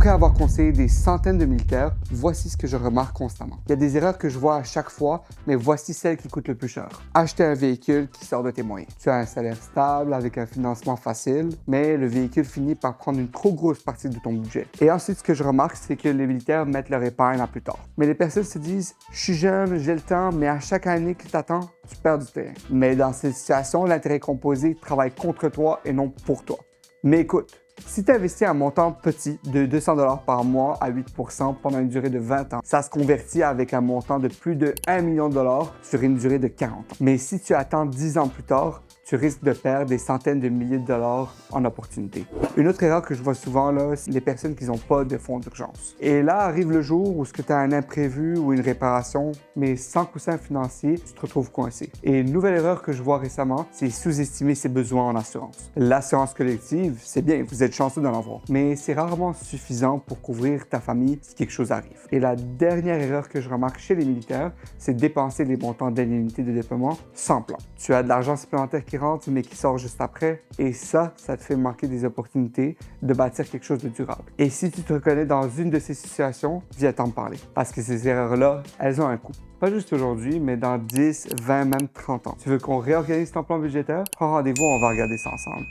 Après avoir conseillé des centaines de militaires, voici ce que je remarque constamment. Il y a des erreurs que je vois à chaque fois, mais voici celles qui coûtent le plus cher. Acheter un véhicule qui sort de tes moyens. Tu as un salaire stable avec un financement facile, mais le véhicule finit par prendre une trop grosse partie de ton budget. Et ensuite, ce que je remarque, c'est que les militaires mettent leur épargne à plus tard. Mais les personnes se disent « Je suis jeune, j'ai le temps, mais à chaque année que tu attends, tu perds du terrain. » Mais dans cette situation, l'intérêt composé travaille contre toi et non pour toi. Mais écoute, si tu investis un montant petit de 200 $ par mois à 8% pendant une durée de 20 ans, ça se convertit avec un montant de plus de 1 million de dollars sur une durée de 40 ans. Mais si tu attends 10 ans plus tard, tu risques de perdre des centaines de milliers de dollars en opportunités. Une autre erreur que je vois souvent, c'est les personnes qui n'ont pas de fonds d'urgence. Et là arrive le jour où tu as un imprévu ou une réparation, mais sans coussin financier, tu te retrouves coincé. Et une nouvelle erreur que je vois récemment, c'est sous-estimer ses besoins en assurance. L'assurance collective, c'est bien, vous êtes chanceux d'en avoir, mais c'est rarement suffisant pour couvrir ta famille si quelque chose arrive. Et la dernière erreur que je remarque chez les militaires, c'est dépenser les montants d'indemnité de déploiement sans plan. Tu as de l'argent supplémentaire qui rentre, mais qui sort juste après, et ça te fait manquer des opportunités de bâtir quelque chose de durable. Et si tu te reconnais dans une de ces situations, viens t'en parler, parce que ces erreurs-là, elles ont un coût. Pas juste aujourd'hui, mais dans 10, 20, même 30 ans. Tu veux qu'on réorganise ton plan budgétaire? Prends rendez-vous, on va regarder ça ensemble.